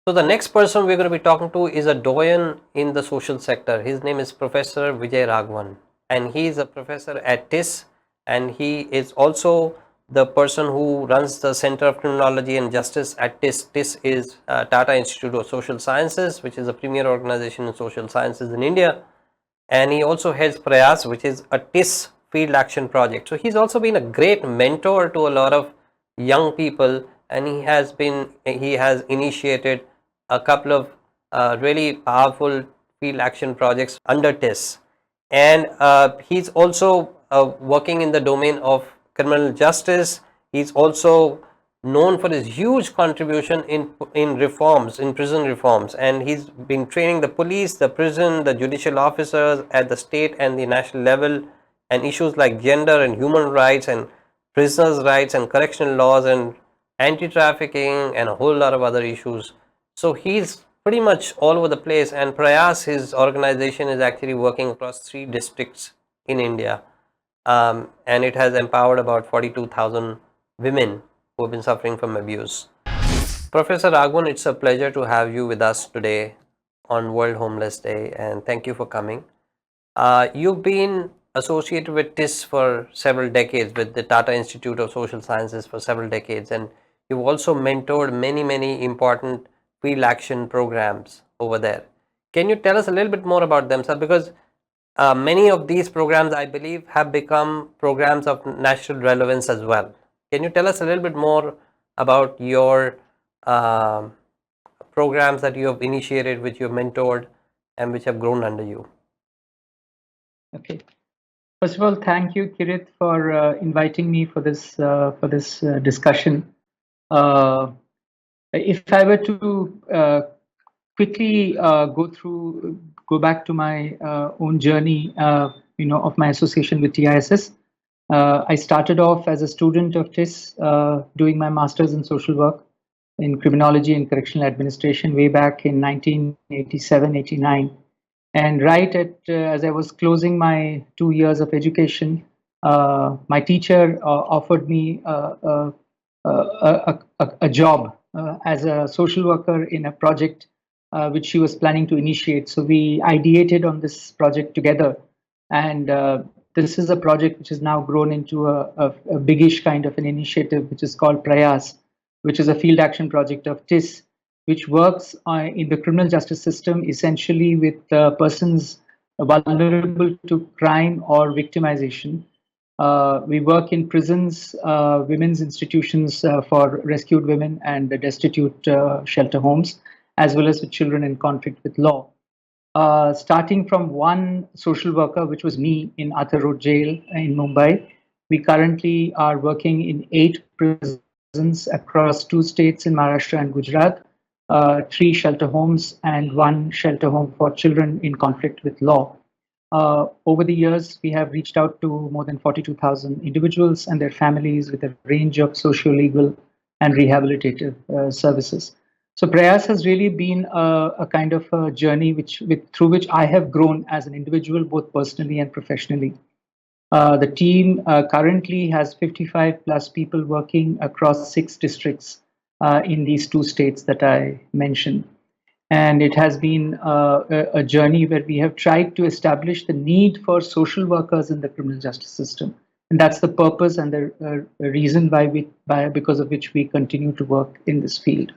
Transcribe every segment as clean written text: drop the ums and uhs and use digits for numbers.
So the next person we're going to be talking to is a doyen in the social sector. His name is Professor Vijay Raghavan, and he is a professor at TIS, and he is also the person who runs the Center of Criminology and Justice at TIS. TIS is Tata Institute of Social Sciences, which is a premier organization in social sciences in India, and he also heads Prayas, which is a TIS field action project. So he's also been a great mentor to a lot of young people, and he has initiated a couple of really powerful field action projects under TIS, and he's also working in the domain of criminal justice. He's also known for his huge contribution in reforms, in prison reforms, and he's been training the police, the prison, the judicial officers at the state and the national level, and issues like gender and human rights and prisoners' rights and correctional laws and anti-trafficking and a whole lot of other issues. So he's pretty much all over the place, and Prayas, his organization, is actually working across 3 districts in India, and it has empowered about 42,000 women who have been suffering from abuse. Professor Raghavan, it's a pleasure to have you with us today on World Homeless Day, and thank you for coming. You've been associated with TIS for several decades, with the Tata Institute of Social Sciences for several decades, and you've also mentored many important field action programs over there. Can you tell us a little bit more about them, sir? Because many of these programs, I believe, have become programs of national relevance as well. Can you tell us a little bit more about your programs that you have initiated, which you have mentored, and which have grown under you? Okay. First of all, thank you, Kireet, for inviting me for this discussion. If I were to quickly go back to my own journey, of my association with TISS. I started off as a student of TIS, doing my master's in social work in criminology and correctional administration way back in 1987-89. And right as I was closing my 2 years of education, my teacher offered me a job as a social worker in a project which she was planning to initiate. So we ideated on this project together, and this is a project which has now grown into a biggish kind of an initiative, which is called Prayas, which is a field action project of TIS, which works in the criminal justice system essentially with persons vulnerable to crime or victimization. We work in prisons, women's institutions for rescued women and the destitute shelter homes, as well as with children in conflict with law. Starting from one social worker, which was me in Athar Road Jail in Mumbai, we currently are working in 8 prisons across 2 states in Maharashtra and Gujarat, 3 shelter homes, and 1 shelter home for children in conflict with law. Over the years, we have reached out to more than 42,000 individuals and their families with a range of socio-legal and rehabilitative services. So Prayas has really been a kind of a journey through which I have grown as an individual, both personally and professionally. The team currently has 55 plus people working across 6 districts in these 2 states that I mentioned. And it has been a journey where we have tried to establish the need for social workers in the criminal justice system. And that's the purpose and the reason because of which we continue to work in this field.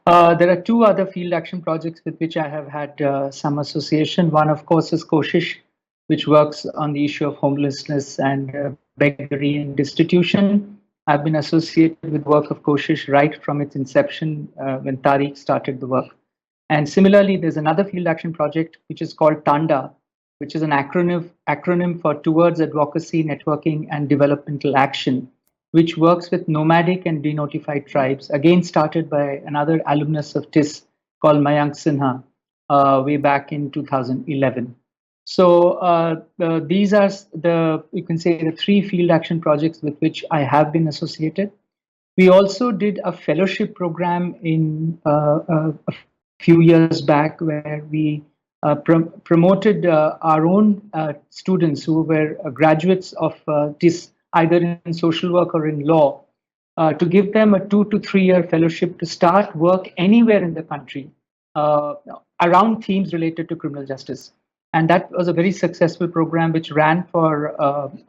There are 2 other field action projects with which I have had some association. One, of course, is Koshish, which works on the issue of homelessness and beggary and destitution. I've been associated with work of Koshish right from its inception when Tariq started the work. And similarly, there's another field action project which is called TANDA, which is an acronym for Towards Advocacy, Networking and Developmental Action, which works with nomadic and denotified tribes, again started by another alumnus of TIS called Mayank Sinha way back in 2011. So these are you can say, the 3 field action projects with which I have been associated. We also did a fellowship program in a few years back where we promoted our own students who were graduates of TIS, either in social work or in law, to give them a 2 to 3 year fellowship to start work anywhere in the country uh, around themes related to criminal justice. And that was a very successful program which ran for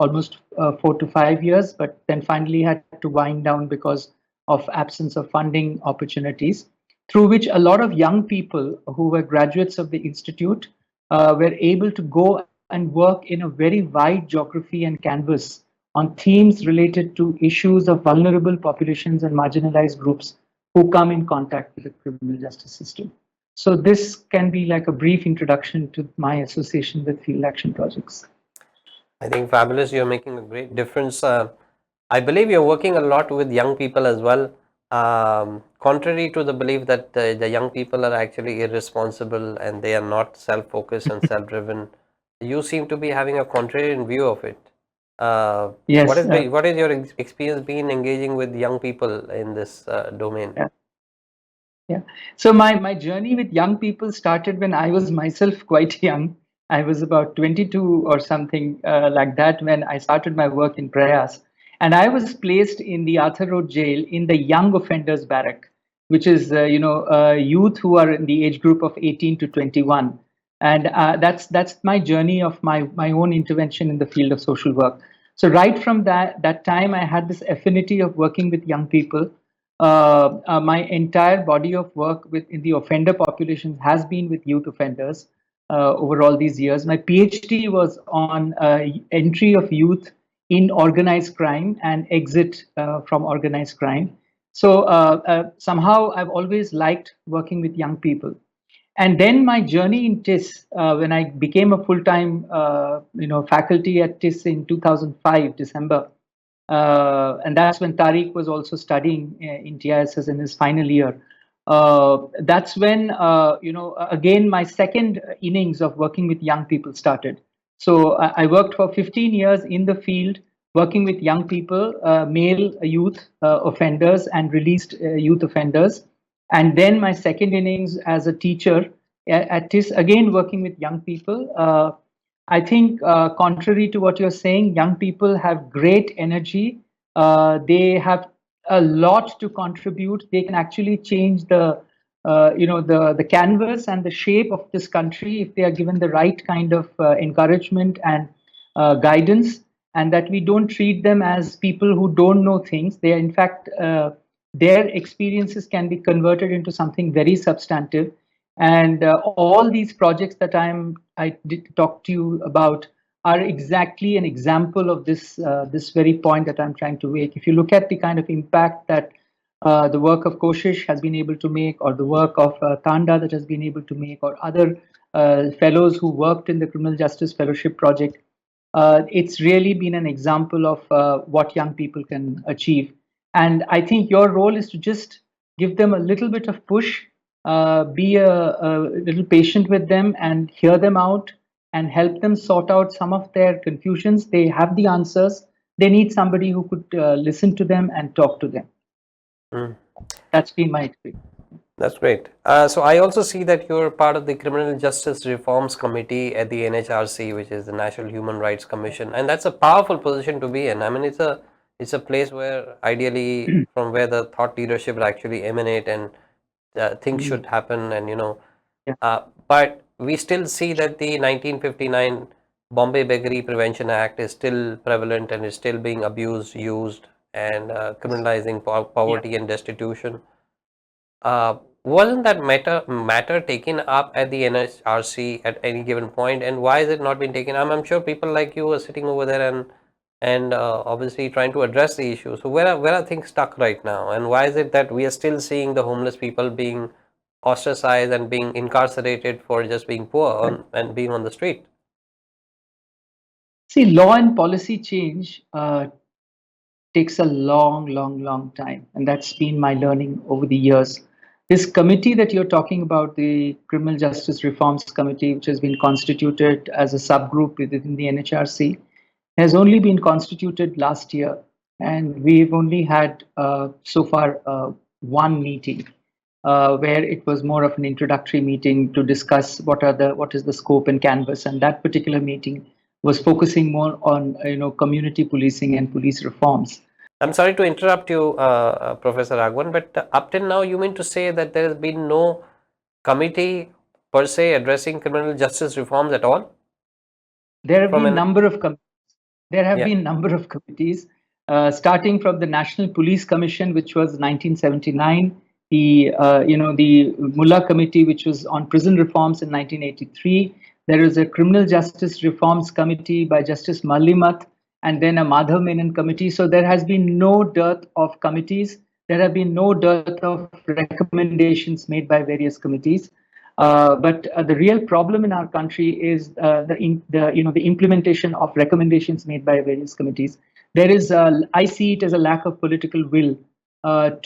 almost 4 to 5 years, but then finally had to wind down because of absence of funding opportunities, through which a lot of young people who were graduates of the institute were able to go and work in a very wide geography and canvas on themes related to issues of vulnerable populations and marginalized groups who come in contact with the criminal justice system. So this can be like a brief introduction to my association with field action projects. I think fabulous. You're making a great difference. I believe you're working a lot with young people as well. Contrary to the belief that the young people are actually irresponsible and they are not self-focused and self-driven, you seem to be having a contrarian view of it. Yes. What is your experience been engaging with young people in this domain? Yeah. Yeah. So my journey with young people started when I was myself quite young. I was about 22 or something like that when I started my work in Prayas. And I was placed in the Arthur Road jail in the young offenders barrack, which is, youth who are in the age group of 18 to 21. And that's my journey of my own intervention in the field of social work. So right from that time, I had this affinity of working with young people. My entire body of work in the offender population has been with youth offenders over all these years. My PhD was on entry of youth in organized crime and exit from organized crime. So somehow I've always liked working with young people. And then my journey in TIS, when I became a full-time, faculty at TIS in 2005, December, and that's when Tariq was also studying in TISS in his final year. That's when, again, my second innings of working with young people started. So I worked for 15 years in the field, working with young people, male youth offenders and released youth offenders. And then my second innings as a teacher at TIS, again working with young people. I think, contrary to what you're saying, young people have great energy. They have a lot to contribute. They can actually change the canvas and the shape of this country if they are given the right kind of encouragement and guidance, and that we don't treat them as people who don't know things. They are, in fact, their experiences can be converted into something very substantive. And all these projects that I did talk to you about are exactly an example of this very point that I'm trying to make. If you look at the kind of impact that the work of Koshish has been able to make, or the work of Tanda that has been able to make, or other fellows who worked in the Criminal Justice Fellowship Project, it's really been an example of what young people can achieve. And I think your role is to just give them a little bit of push, be a little patient with them and hear them out and help them sort out some of their confusions. They have the answers. They need somebody who could listen to them and talk to them. Mm. That's been my experience. That's great. So I also see that you're part of the Criminal Justice Reforms Committee at the NHRC, which is the National Human Rights Commission, and that's a powerful position to be in. I mean, it's a place where ideally from where the thought leadership will actually emanate and things should happen, and but we still see that the 1959 Bombay Beggary Prevention Act is still prevalent and is still being abused, used, and criminalizing poverty and destitution. Wasn't that matter taken up at the NHRC at any given point, and why is it not being taken? I'm sure people like you are sitting over there and obviously trying to address the issue. So where are things stuck right now, and why is it that we are still seeing the homeless people being ostracized and being incarcerated for just being poor and being on the street? See, law and policy change takes a long time, and that's been my learning over the years. This committee that you're talking about, the Criminal Justice Reforms Committee, which has been constituted as a subgroup within the NHRC, has only been constituted last year, and we've only had so far one meeting where it was more of an introductory meeting to discuss what is the scope and canvas, and that particular meeting was focusing more on community policing and police reforms. I'm sorry to interrupt you, Professor Raghavan, but up till now, you mean to say that there has been no committee per se addressing criminal justice reforms at all? There have From been an number of there have yeah, been number of committees, starting from the National Police Commission, which was 1979, the Mullah Committee, which was on prison reforms in 1983. There is a Criminal Justice Reforms Committee by Justice Mallimath, and then a Madhav Menon Committee. So there has been no dearth of committees. There have been no dearth of recommendations made by various committees. But the real problem in our country is the implementation of recommendations made by various committees. I see it as a lack of political will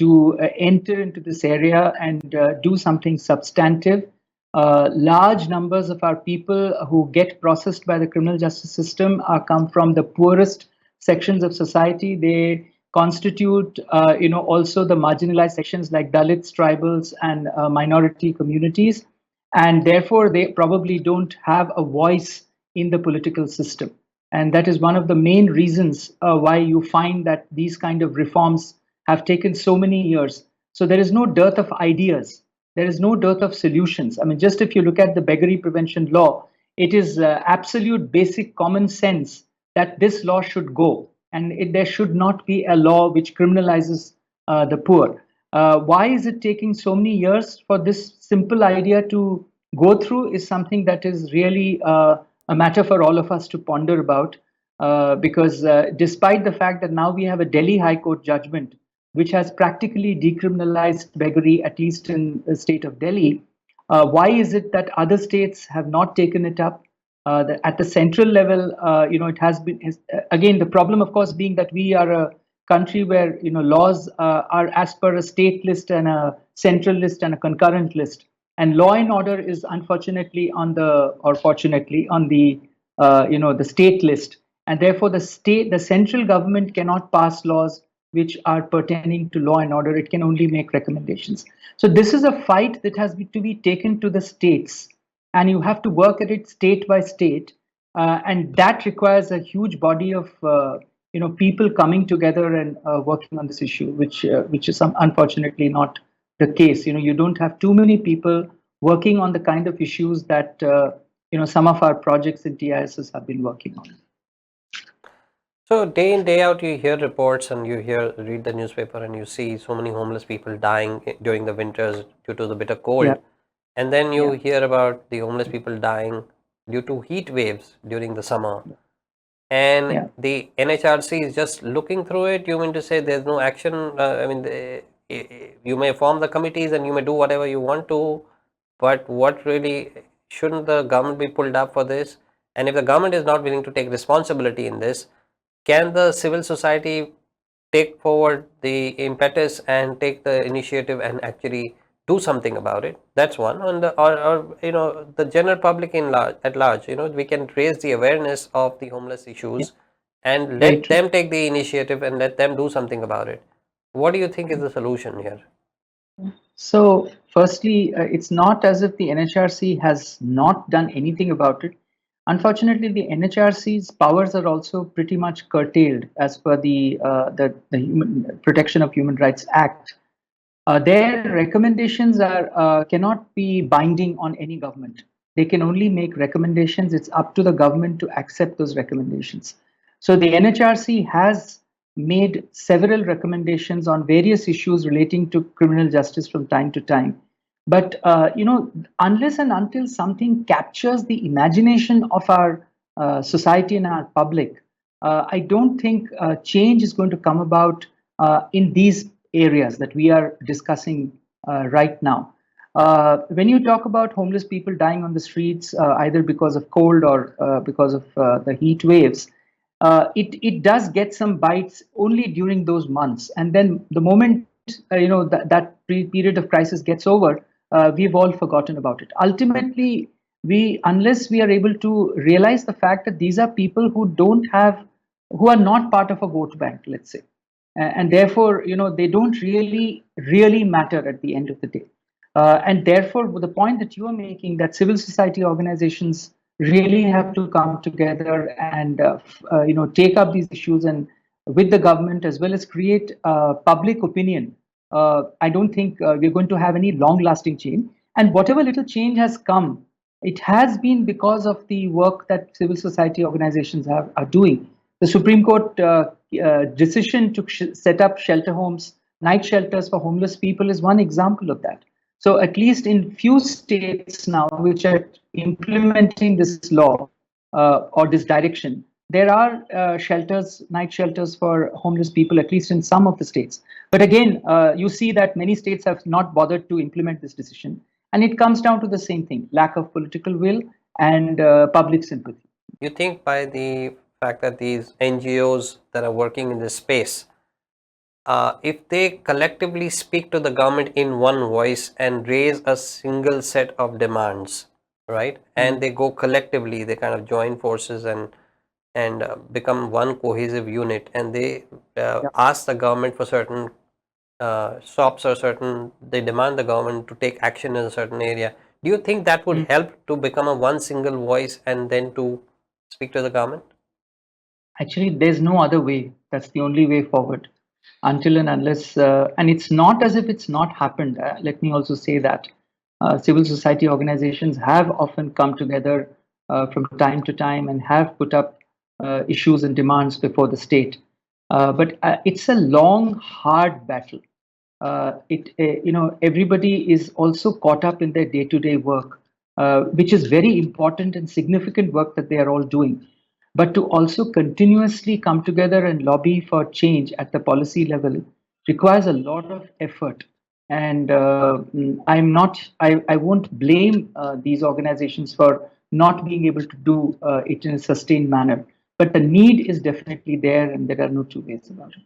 to enter into this area and do something substantive. Large numbers of our people who get processed by the criminal justice system come from the poorest sections of society. They constitute, also the marginalized sections like Dalits, tribals, and minority communities, and therefore they probably don't have a voice in the political system. And that is one of the main reasons why you find that these kind of reforms have taken so many years. So there is no dearth of ideas. There is no dearth of solutions. I mean, just if you look at the beggary prevention law, it is absolute basic common sense that this law should go, and there should not be a law which criminalizes the poor. Why is it taking so many years for this simple idea to go through is something that is really a matter for all of us to ponder about. Because despite the fact that now we have a Delhi High Court judgment which has practically decriminalized beggary, at least in the state of Delhi, why is it that other states have not taken it up? At the central level, it has been, again, the problem, of course, being that we are a country where laws are as per a state list and a central list and a concurrent list, and law and order is unfortunately on the, or fortunately, on the the state list, and therefore the central government cannot pass laws which are pertaining to law and order. It can only make recommendations. So this is a fight that has to be taken to the states, and you have to work at it state by state, and that requires a huge body of people coming together and working on this issue, which is unfortunately not the case. You don't have too many people working on the kind of issues that some of our projects in TISS have been working on. so day in day out, you hear reports and read the newspaper, and you see so many homeless people dying during the winters due to the bitter cold. Yeah. And then you Yeah. hear about the homeless people dying due to heat waves during the summer. And Yeah. the NHRC is just looking through it. You mean to say there's no action? I mean, you may form the committees and you may do whatever you want to, but what really shouldn't the government be pulled up for this? And if the government is not willing to take responsibility in this, can the civil society take forward the impetus and take the initiative and actually do something about it? That's one. And or the general public at large, we can raise the awareness of the homeless issues and Very let true. them take the initiative and let them do something about it. What do you think is the solution here? So, firstly, it's not as if the NHRC has not done anything about it. Unfortunately, the NHRC's powers are also pretty much curtailed as per the Human Protection of Human Rights Act. Their recommendations cannot be binding on any government. They can only make recommendations. It's up to the government to accept those recommendations. So the NHRC has made several recommendations on various issues relating to criminal justice from time to time. But unless and until something captures the imagination of our society and our public, I don't think change is going to come about in these areas that we are discussing right now. When you talk about homeless people dying on the streets, either because of cold or because of the heat waves, it does get some bites only during those months, and then the moment that period of crisis gets over, we've all forgotten about it. Ultimately, unless we are able to realize the fact that these are people who are not part of a vote bank, let's say, and therefore they don't really matter at the end of the day. And therefore, the point that you are making, that civil society organizations really have to come together and take up these issues and with the government as well as create public opinion, I don't think we're going to have any long-lasting change. And whatever little change has come, it has been because of the work that civil society organizations are doing. The Supreme Court decision to set up shelter homes, night shelters for homeless people is one example of that. So at least in few states now which are implementing this law or this direction, there are shelters, night shelters for homeless people, at least in some of the states. But again, you see that many states have not bothered to implement this decision. And it comes down to the same thing, lack of political will and public sympathy. You think by the fact that these NGOs that are working in this space, if they collectively speak to the government in one voice and raise a single set of demands, right, and they go collectively, they kind of join forces and become one cohesive unit, and they Yeah. ask the government for certain stops or certain, they demand the government to take action in a certain area. Do you think that would Mm. help to become a one single voice and then to speak to the government? Actually, there's no other way. That's the only way forward. Until and unless, and it's not as if it's not happened. Let me also say that civil society organizations have often come together from time to time and have put up issues and demands before the state. But it's a long, hard battle. Everybody is also caught up in their day-to-day work, which is very important and significant work that they are all doing. But to also continuously come together and lobby for change at the policy level requires a lot of effort. And I won't blame these organizations for not being able to do it in a sustained manner. But the need is definitely there, and there are no two ways about it.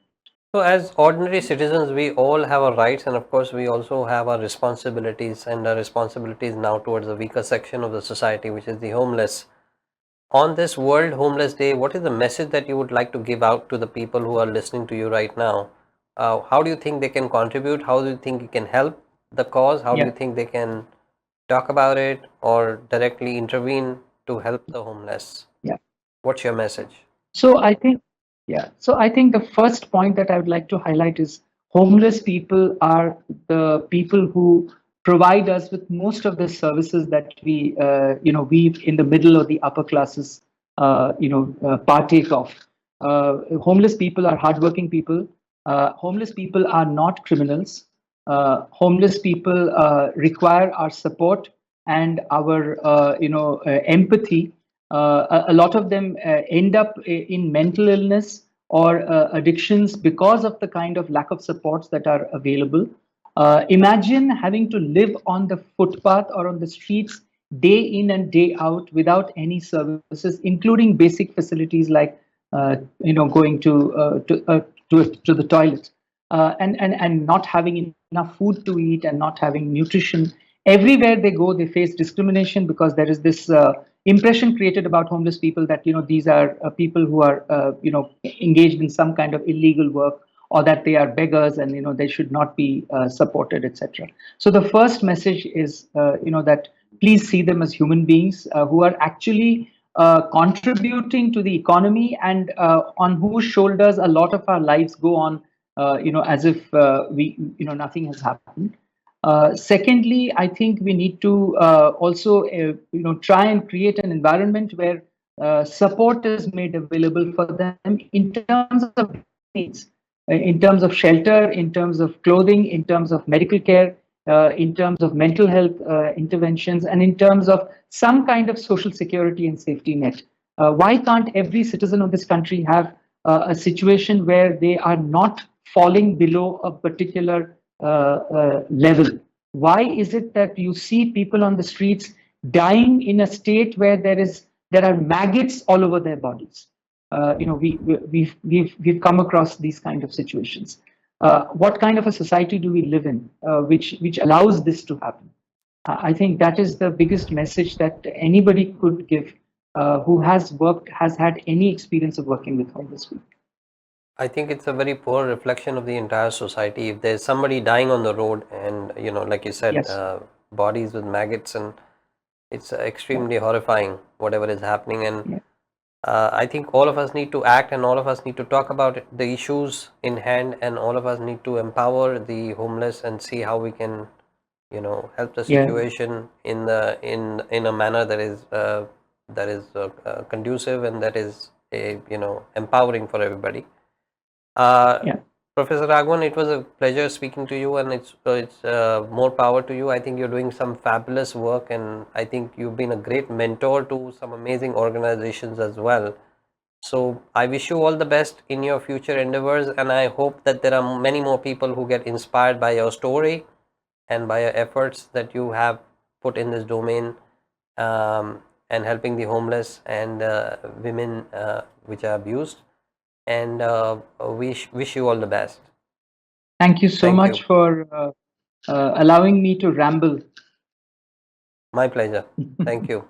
So, as ordinary citizens, we all have our rights, and of course, we also have our responsibilities, and our responsibilities now towards the weaker section of the society, which is the homeless. On this World Homeless Day, what is the message that you would like to give out to the people who are listening to you right now? How do you think they can contribute? How do you think you can help the cause? How do you Yeah. think they can talk about it or directly intervene to help the homeless? Yeah. What's your message? So I think, yeah. So I think the first point that I would like to highlight is homeless people are the people who provide us with most of the services that we in the middle or the upper classes, partake of. Homeless people are hardworking people. Homeless people are not criminals. Homeless people require our support and our, empathy. A lot of them end up in mental illness or addictions because of the kind of lack of supports that are available. Imagine having to live on the footpath or on the streets day in and day out without any services, including basic facilities like going to the toilet, and not having enough food to eat and not having nutrition. Everywhere they go, they face discrimination because there is this impression created about homeless people that these are people who are engaged in some kind of illegal work, or that they are beggars and they should not be supported, etc. So the first message is that please see them as human beings who are actually contributing to the economy, and on whose shoulders a lot of our lives go on, as if we nothing has happened. Secondly, I think we need to also, try and create an environment where support is made available for them in terms of needs, in terms of shelter, in terms of clothing, in terms of medical care, in terms of mental health interventions, and in terms of some kind of social security and safety net. Why can't every citizen of this country have a situation where they are not falling below a particular level? Why is it that you see people on the streets dying in a state where there are maggots all over their bodies? We've come across these kind of situations. What kind of a society do we live in, which allows this to happen? I think that is the biggest message that anybody could give who has had any experience of working with homeless people. I think it's a very poor reflection of the entire society. If there's somebody dying on the road and, like you said, Yes. bodies with maggots, and it's Yeah. extremely horrifying, whatever is happening. And Yeah. I think all of us need to act, and all of us need to talk about the issues in hand, and all of us need to empower the homeless and see how we can, help the Yeah. situation in a manner that is conducive and that is empowering for everybody. Yeah. Professor Raghavan, it was a pleasure speaking to you, and it's more power to you. I think you're doing some fabulous work, and I think you've been a great mentor to some amazing organizations as well. So I wish you all the best in your future endeavors, and I hope that there are many more people who get inspired by your story and by your efforts that you have put in this domain, and helping the homeless and women which are abused. And wish you all the best. Thank you so Thank you. much for allowing me to ramble. My pleasure. Thank you.